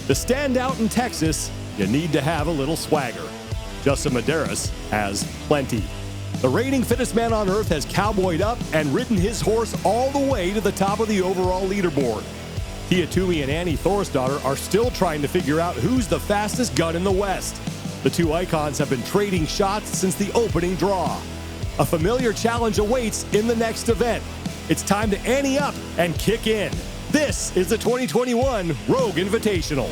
To stand out in Texas, you need to have a little swagger. Justin Medeiros has plenty. The reigning fittest man on earth has cowboyed up and ridden his horse all the way to the top of the overall leaderboard. Tia Toomey and Annie Thorisdottir are still trying to figure out who's the fastest gun in the West. The two icons have been trading shots since the opening draw. A familiar challenge awaits in the next event. It's time to ante up and kick in. This is the 2021 Rogue Invitational.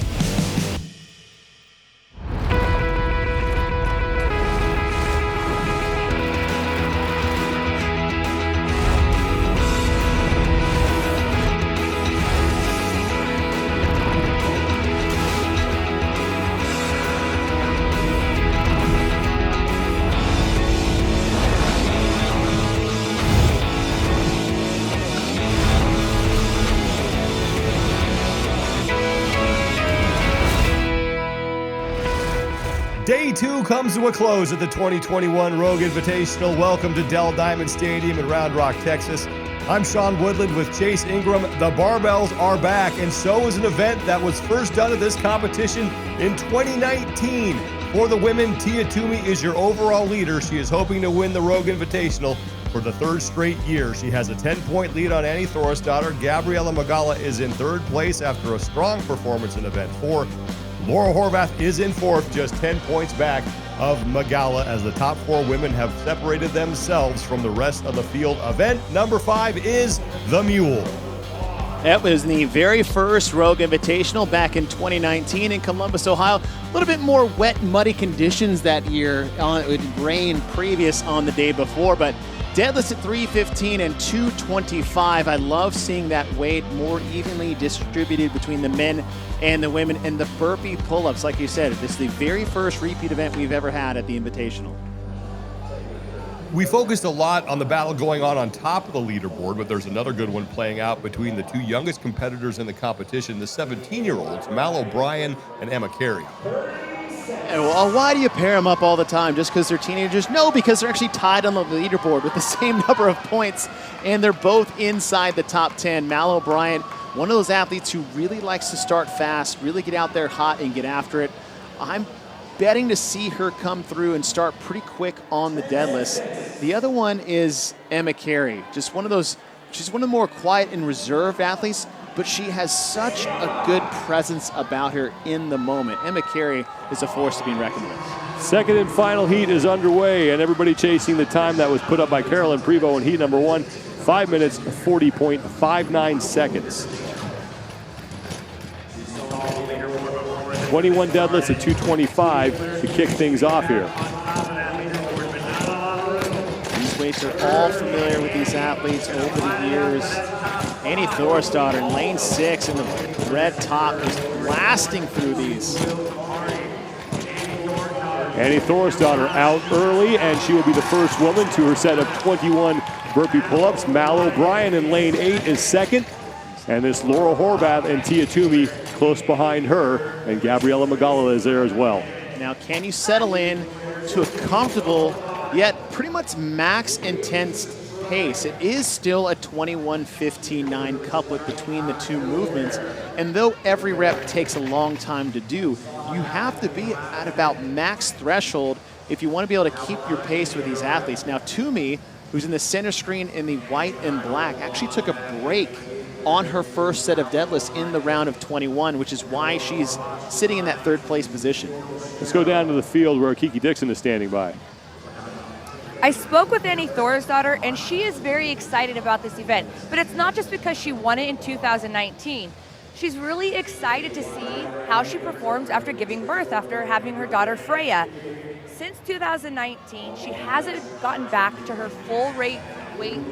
Day two comes to a close at the 2021 Rogue Invitational. Welcome to Dell Diamond Stadium in Round Rock, Texas. I'm Sean Woodland with Chase Ingram. The barbells are back, and so is an event that was first done at this competition in 2019. For the women, Tia Toomey is your overall leader. She is hoping to win the Rogue Invitational for the third straight year. She has a 10-point lead on Annie Thorisdottir. Gabriella Magala is in third place after a strong performance in event 4. Laura Horvath is in fourth, just 10 points back of Magala, as the top 4 women have separated themselves from the rest of the field. Event number 5 is the Mule. That was the very first Rogue Invitational back in 2019 in Columbus, Ohio. A little bit more wet, muddy conditions that year. It rained previous on the day before, but deadlifts at 315 and 225. I love seeing that weight more evenly distributed between the men and the women. And the burpee pull-ups, like you said, this is the very first repeat event we've ever had at the Invitational. We focused a lot on the battle going on top of the leaderboard, but there's another good one playing out between the two youngest competitors in the competition, the 17-year-olds, Mal O'Brien and Emma Carey. And well, why do you pair them up all the time? Just because they're teenagers? No, because they're actually tied on the leaderboard with the same number of points, and they're both inside the top 10. Mal O'Brien, one of those athletes who really likes to start fast, really get out there hot and get after it. I'm betting to see her come through and start pretty quick on the deadlifts. The other one is Emma Carey, just one of those, she's one of the more quiet and reserved athletes, but she has such a good presence about her in the moment. Emma Carey is a force to be reckoned with. Second and final heat is underway, and everybody chasing the time that was put up by Carolyn Prevost in heat number 1, 5 minutes, 40.59 seconds. 21 deadlifts at 225 to kick things off here. These weights are all familiar with these athletes over the years. Annie Thorisdottir in lane 6 in the red top, just blasting through these. Annie Thorisdottir out early, and she will be the first woman to her set of 21 burpee pull-ups. Mal O'Brien in lane 8 is second, and this Laura Horvath and Tia Toomey close behind her, and Gabriella Magala is there as well. Now, can you settle in to a comfortable yet pretty much max intense pace? It is still a 21-15-9 couplet between the two movements, and though every rep takes a long time to do, you have to be at about max threshold if you want to be able to keep your pace with these athletes. Now, Toomey, who's in the center screen in the white and black, actually took a break on her first set of deadlifts in the round of 21, which is why she's sitting in that third place position. Let's go down to the field where Kiki Dixon is standing by. I spoke with Annie Thorisdottir, and she is very excited about this event, but it's not just because she won it in 2019. She's really excited to see how she performs after giving birth, after having her daughter Freya. Since 2019, she hasn't gotten back to her full weight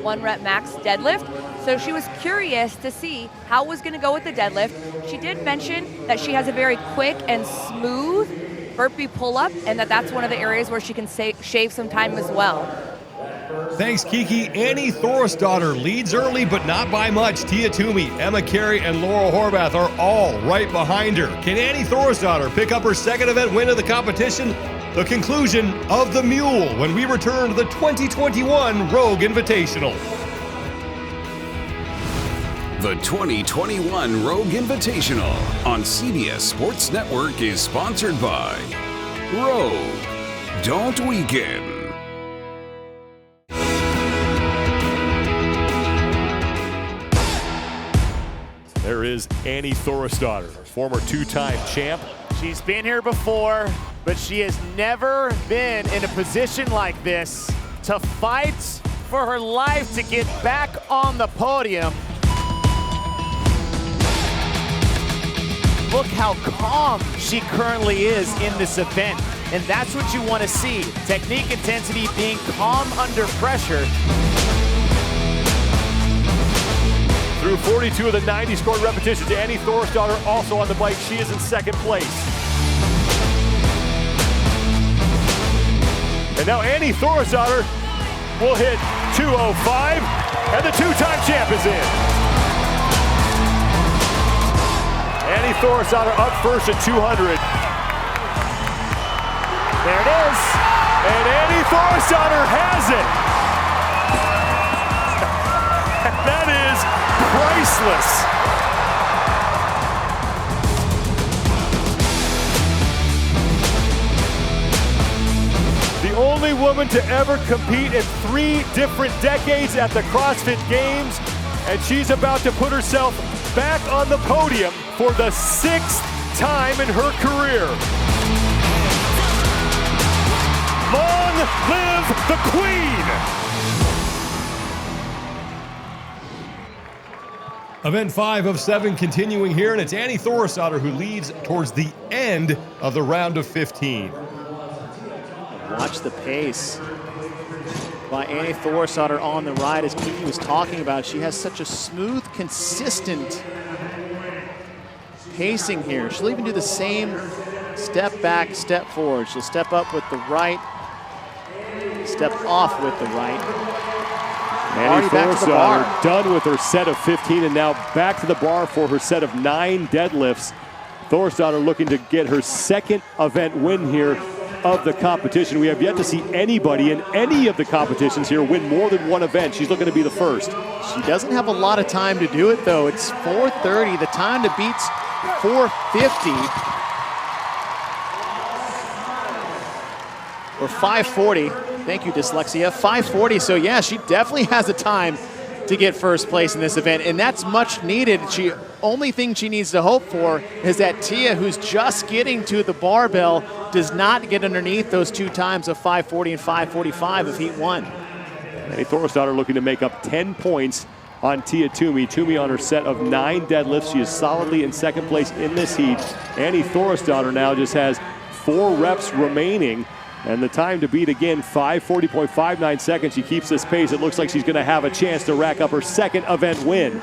1 rep max deadlift, so she was curious to see how it was going to go with the deadlift. She did mention that she has a very quick and smooth burpee pull-up, and that's one of the areas where she can shave some time as well. Thanks, Kiki. Annie Thorisdottir leads early, but not by much. Tia Toomey, Emma Carey, and Laura Horvath are all right behind her. Can Annie Thorisdottir pick up her second event win of the competition? The conclusion of the Mule when we return to the 2021 Rogue Invitational. The 2021 Rogue Invitational on CBS Sports Network is sponsored by Rogue. Don't weaken. There is Annie Thorisdottir, former two-time champ. She's been here before, but she has never been in a position like this to fight for her life to get back on the podium. Look how calm she currently is in this event. And that's what you want to see. Technique, intensity, being calm under pressure. Through 42 of the 90 scored repetitions, Annie Thorisdottir also on the bike. She is in second place. And now Annie Thorisdottir will hit 2:05, and the two-time champ is in. Annie Thorisdottir up first at 200. There it is. And Annie Thorisdottir has it. That is priceless. The only woman to ever compete in 3 different decades at the CrossFit Games, and she's about to put herself back on the podium for the 6th time in her career. Long live the Queen! Event 5 of 7 continuing here, and it's Annie Thorisdottir who leads towards the end of the round of 15. Watch the pace by Annie Thorisdottir on the ride. As Kiki was talking about, she has such a smooth, consistent pacing here. She'll even do the same step back, step forward. She'll step up with the right, step off with the right. Annie Thorisdottir done with her set of 15 and now back to the bar for her set of 9 deadlifts. Thorisdottir looking to get her second event win here of the competition. We have yet to see anybody in any of the competitions here win more than one event. She's looking to be the first. She doesn't have a lot of time to do it though. It's 4:30. The time to beat's 4:50 or 5:40. Thank you, dyslexia. 5:40. So yeah, she definitely has a time to get first place in this event, and that's much needed. Only thing she needs to hope for is that Tia, who's just getting to the barbell, does not get underneath those 2 times of 5:40 and 5:45 of heat 1. Annie Thorisdottir looking to make up 10 points on Tia Toomey. Toomey on her set of 9 deadlifts. She is solidly in second place in this heat. Annie Thorisdottir now just has 4 reps remaining. And the time to beat again, 5:40.59 seconds. She keeps this pace. It looks like she's going to have a chance to rack up her second event win.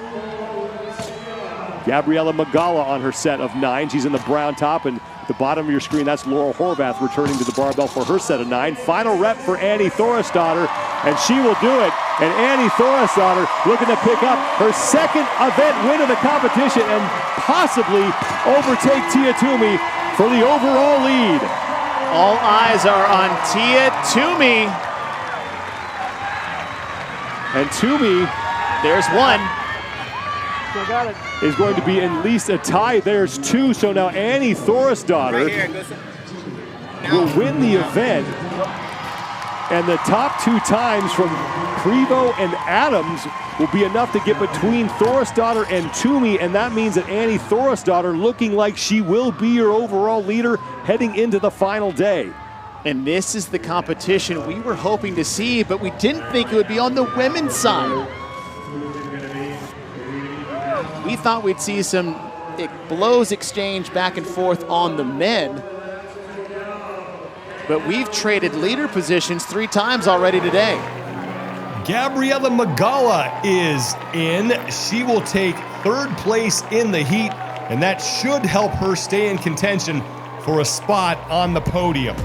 Gabriella Magala on her set of 9. She's in the brown top, and at the bottom of your screen, that's Laurel Horvath returning to the barbell for her set of 9. Final rep for Annie Thorisdottir, and she will do it. And Annie Thorisdottir looking to pick up her second event win of the competition and possibly overtake Tia Toomey for the overall lead. All eyes are on Tia Toomey. And Toomey, there's one. Is going to be at least a tie. There's 2. So now Annie Thorisdottir will win the event. And the top 2 times from Prevost and Adams will be enough to get between Thorisdottir and Toomey, and that means that Annie Thorisdottir looking like she will be your overall leader heading into the final day. And this is the competition we were hoping to see, but we didn't think it would be on the women's side. We thought we'd see some blows exchange back and forth on the men, but we've traded leader positions 3 times already today. Gabriella Magala is in. She will take 3rd place in the heat, and that should help her stay in contention for a spot on the podium.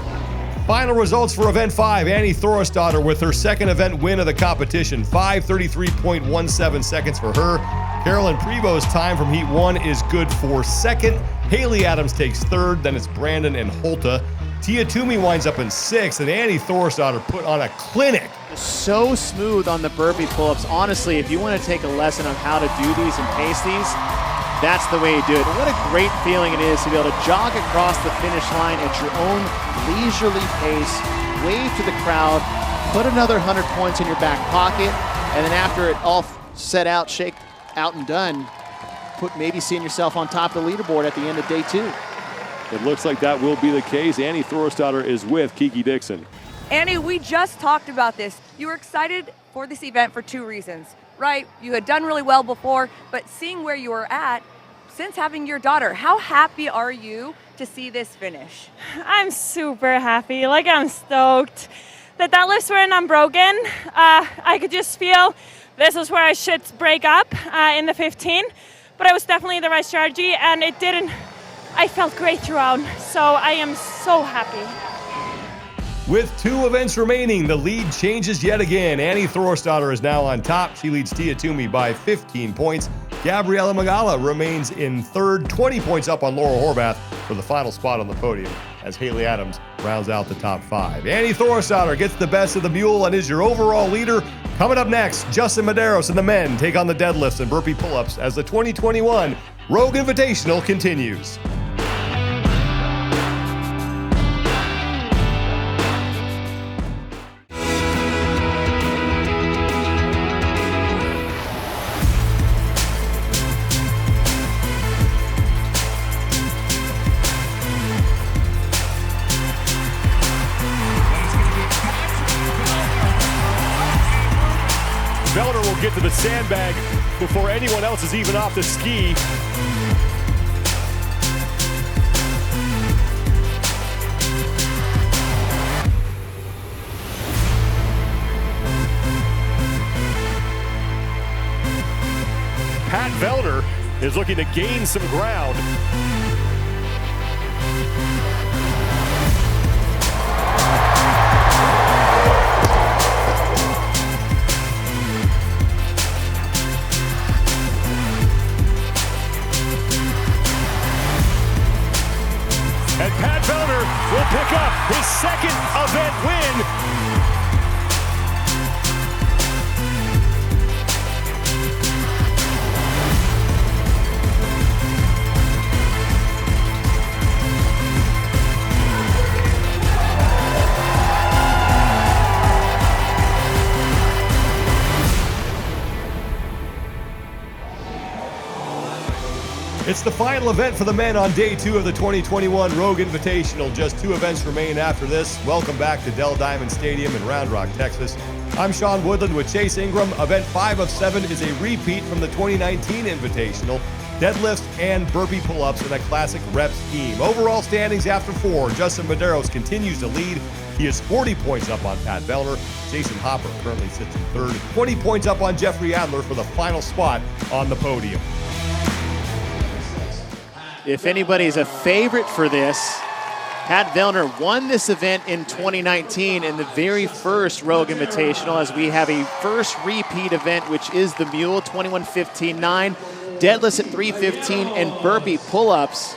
Final results for Event 5, Annie Thorisdottir with her second event win of the competition, 5:33.17 seconds for her. Carolyn Prevost's time from Heat 1 is good for second. Haley Adams takes third, then it's Brandon and Holta. Tia Toomey winds up in sixth, and Annie Thorisdottir put on a clinic So smooth on the burpee pull-ups. Honestly, if you want to take a lesson on how to do these and pace these, that's the way you do it. And what a great feeling it is to be able to jog across the finish line at your own leisurely pace, wave to the crowd, put another 100 points in your back pocket, and then after it all set out, shake out and done, maybe seeing yourself on top of the leaderboard at the end of day 2. It looks like that will be the case. Annie Thorisdottir is with Kiki Dixon. Annie, we just talked about this. You were excited for this event for 2 reasons, right? You had done really well before, but seeing where you were at since having your daughter, how happy are you to see this finish? I'm super happy. Like, I'm stoked. The deadlifts weren't unbroken. I could just feel this is where I should break up in the 15, but it was definitely the right strategy, and it didn't. I felt great throughout, so I am so happy. With 2 events remaining, the lead changes yet again. Annie Thorisdottir is now on top. She leads Tia Toomey by 15 points. Gabriela Magala remains in third, 20 points up on Laura Horvath for the final spot on the podium as Haley Adams rounds out the top 5. Annie Thorisdottir gets the best of the mule and is your overall leader. Coming up next, Justin Medeiros and the men take on the deadlifts and burpee pull-ups as the 2021 Rogue Invitational continues. Vellner will get to the sandbag before anyone else is even off the ski. Pat Vellner is looking to gain some ground. And Pat Vellner will pick up his second event win. It's the final event for the men on day 2 of the 2021 Rogue Invitational. Just 2 events remain after this. Welcome back to Dell Diamond Stadium in Round Rock, Texas. I'm Sean Woodland with Chase Ingram. Event 5 of 7 is a repeat from the 2019 Invitational. Deadlifts and burpee pull-ups in a classic rep scheme. Overall standings after 4, Justin Medeiros continues to lead. He is 40 points up on Pat Vellner. Jason Hopper currently sits in third, 20 points up on Jeffrey Adler for the final spot on the podium. If anybody's a favorite for this, Pat Vellner won this event in 2019 in the very first Rogue Invitational, as we have a first repeat event, which is the Mule, 21:15.9, deadlifts at 3:15, and burpee pull-ups.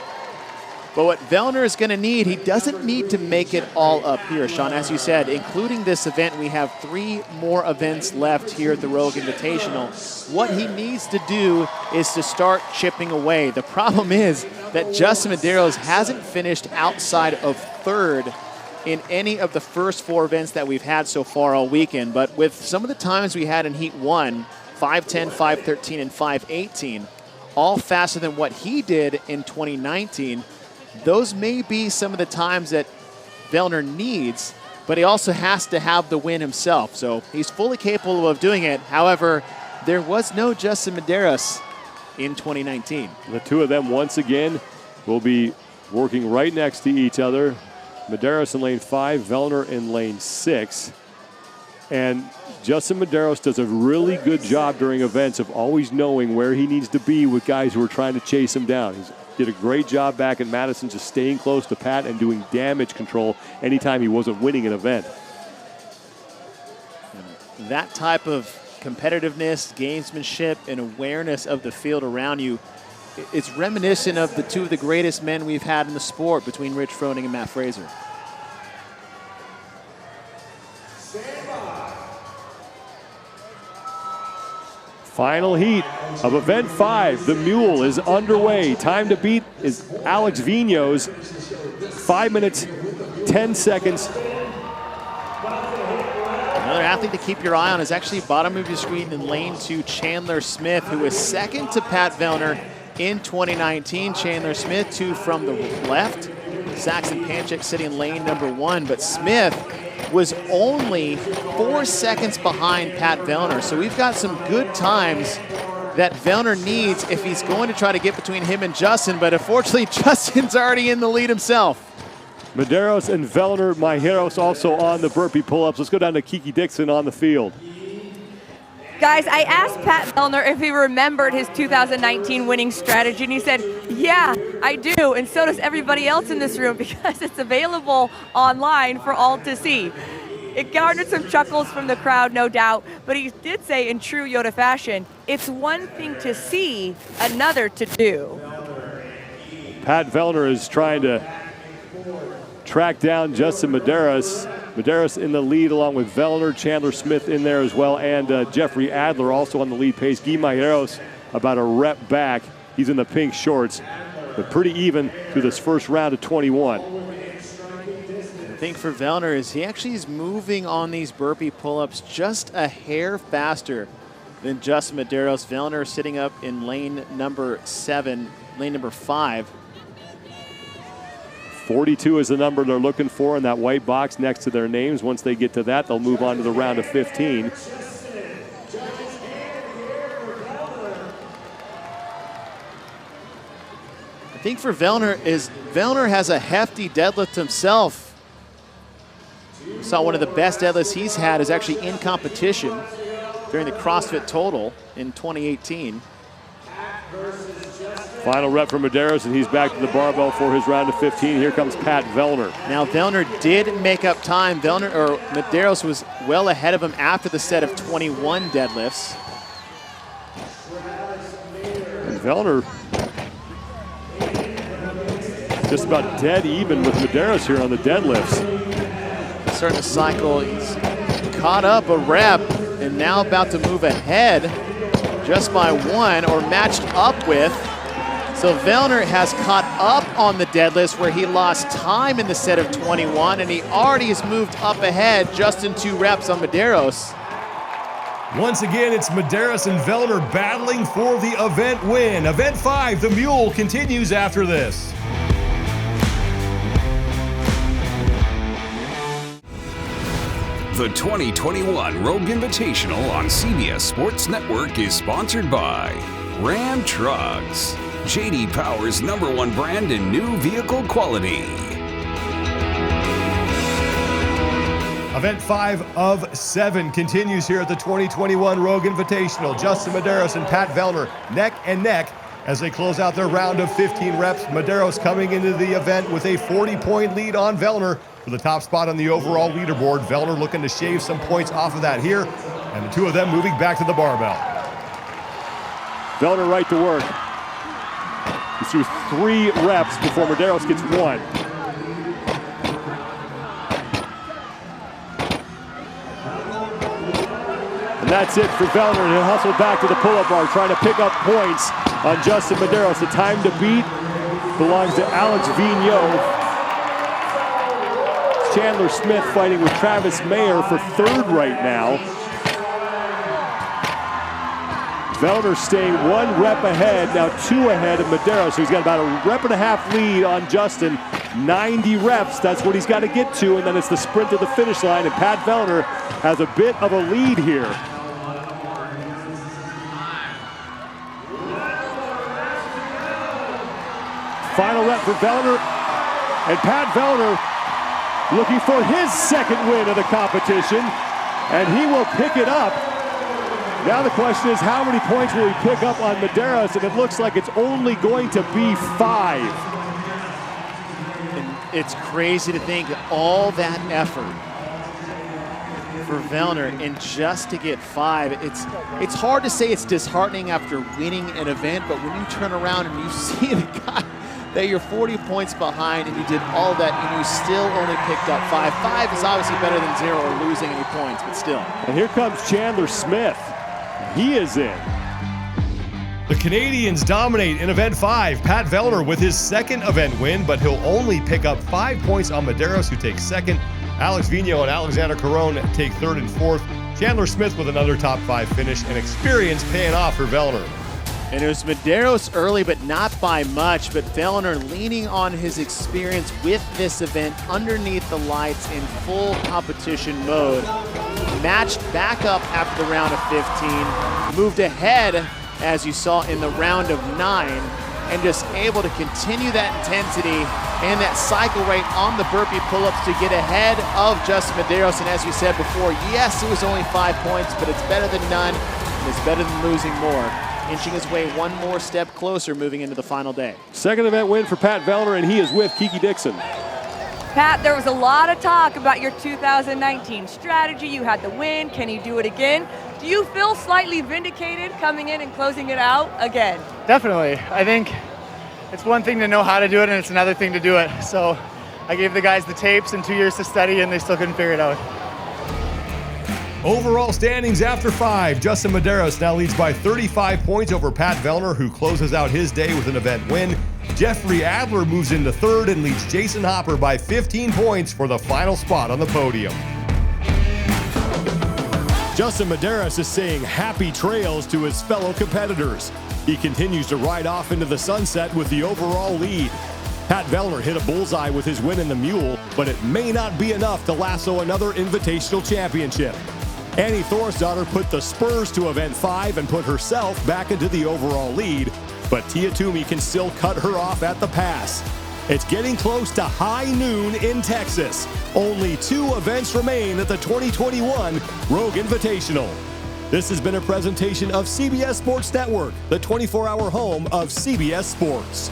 But what Vellner is going to need, he doesn't need to make it all up here, Sean. As you said, including this event, we have 3 more events left here at the Rogue Invitational. What he needs to do is to start chipping away. The problem is that Justin Medeiros hasn't finished outside of third in any of the first 4 events that we've had so far all weekend. But with some of the times we had in Heat 1, 5:10, 5:13, and 5:18, all faster than what he did in 2019, those may be some of the times that Vellner needs, but he also has to have the win himself. So he's fully capable of doing it. However, there was no Justin Medeiros in 2019. The 2 of them once again will be working right next to each other. Medeiros in lane 5, Vellner in lane 6. And Justin Medeiros does a really good job during events of always knowing where he needs to be with guys who are trying to chase him down. He did a great job back in Madison just staying close to Pat and doing damage control anytime he wasn't winning an event. That type of competitiveness, gamesmanship, and awareness of the field around you, it's reminiscent of the 2 of the greatest men we've had in the sport between Rich Froning and Matt Fraser. Final heat of event 5. The Mule is underway. Time to beat is Alex Vigneault's 5 minutes, 10 seconds. Another athlete to keep your eye on is actually bottom of your screen in lane 2, Chandler Smith, who is second to Pat Vellner in 2019. Chandler Smith, 2 from the left. Saxon Panchik sitting in lane number 1, but Smith was only 4 seconds behind Pat Vellner. So we've got some good times that Vellner needs if he's going to try to get between him and Justin, but unfortunately Justin's already in the lead himself. Medeiros and Vellner, Medeiros also on the burpee pull-ups. Let's go down to Kiki Dixon on the field. Guys, I asked Pat Vellner if he remembered his 2019 winning strategy, and he said, yeah, I do, and so does everybody else in this room because it's available online for all to see. It garnered some chuckles from the crowd, no doubt, but he did say in true Yoda fashion, it's one thing to see, another to do. Pat Vellner is trying to track down Justin Medeiros. Medeiros in the lead along with Vellner, Chandler Smith in there as well, and Jeffrey Adler also on the lead pace. Guy Medeiros about a rep back. He's in the pink shorts, but pretty even through this first round of 21. The thing for Vellner is he actually is moving on these burpee pull-ups just a hair faster than Justin Medeiros. Vellner sitting up in lane number 7, lane number 5. 42 is the number they're looking for in that white box next to their names. Once they get to that, they'll move on to the round of 15. I think for Vellner is Vellner has a hefty deadlift himself. Saw one of the best deadlifts he's had is actually in competition during the CrossFit Total in 2018. Final rep for Medeiros, and he's back to the barbell for his round of 15. Here comes Pat Vellner. Now Vellner did make up time. Medeiros was well ahead of him after the set of 21 deadlifts. And Vellner just about dead even with Medeiros here on the deadlifts. Starting to cycle, he's caught up a rep and now about to move ahead just by 1 or matched up with. So Vellner has caught up on the deadlifts where he lost time in the set of 21, and he already has moved up ahead just in 2 reps on Medeiros. Once again, it's Medeiros and Vellner battling for the event win. Event 5, the Mule, continues after this. The 2021 Rogue Invitational on CBS Sports Network is sponsored by Ram Trucks, J.D. Power's #1 brand in new vehicle quality. Event 5 of 7 continues here at the 2021 Rogue Invitational. Justin Medeiros and Pat Vellner neck and neck as they close out their round of 15 reps. Medeiros coming into the event with a 40-point lead on Vellner for the top spot on the overall leaderboard. Vellner looking to shave some points off of that here, and the two of them moving back to the barbell. Vellner right to work. He's through 3 reps before Medeiros gets 1. And that's it for Vellner, and he'll hustle back to the pull-up bar, trying to pick up points on Justin Medeiros. The time to beat belongs to Alex Vigneault. Chandler Smith fighting with Travis Mayer for 3rd right now. Vellner staying 1 rep ahead, now 2 ahead of Medeiros. So he's got about a rep and a half lead on Justin. 90 reps, that's what he's got to get to, and then it's the sprint to the finish line, and Pat Vellner has a bit of a lead here. Final rep for Vellner, and Pat Vellner looking for his 2nd win of the competition, and he will pick it up. Now the question is, how many points will he pick up on Medeiros? And it looks like it's only going to be 5. And it's crazy to think that all that effort for Vellner and just to get 5, it's hard to say it's disheartening after winning an event, but when you turn around and you see the guy that you're 40 points behind and you did all that and you still only picked up 5. 5 is obviously better than 0 or losing any points, but still. And here comes Chandler Smith. He is in. The Canadians dominate in Event 5. Pat Vellner with his second event win, but he'll only pick up 5 points on Medeiros, who takes second. Alex Vigneault and Alexander Caron take third and fourth. Chandler Smith with another top 5 finish, and experience paying off for Vellner. And it was Medeiros early, but not by much. But Vellner leaning on his experience with this event underneath the lights in full competition mode. Matched back up after the round of 15. Moved ahead, as you saw in the round of 9. And just able to continue that intensity and that cycle rate on the burpee pull-ups to get ahead of Justin Medeiros. And as we said before, yes, it was only 5 points, but it's better than none, and it's better than losing more. Inching his way one more step closer moving into the final day. Second event win for Pat Vellner, and he is with Kiki Dixon. Pat, there was a lot of talk about your 2019 strategy. You had the win. Can you do it again? Do you feel slightly vindicated coming in and closing it out again? Definitely. I think it's one thing to know how to do it, and it's another thing to do it. So I gave the guys the tapes and 2 years to study, and they still couldn't figure it out. Overall standings after 5, Justin Medeiros now leads by 35 points over Pat Vellner, who closes out his day with an event win. Jeffrey Adler moves into third and leads Jason Hopper by 15 points for the final spot on the podium. Justin Medeiros is saying happy trails to his fellow competitors. He continues to ride off into the sunset with the overall lead. Pat Vellner hit a bullseye with his win in the Mule, but it may not be enough to lasso another Invitational championship. Annie Thorisdottir put the spurs to Event 5 and put herself back into the overall lead, but Tia Toomey can still cut her off at the pass. It's getting close to high noon in Texas. Only 2 events remain at the 2021 Rogue Invitational. This has been a presentation of CBS Sports Network, the 24-hour home of CBS Sports.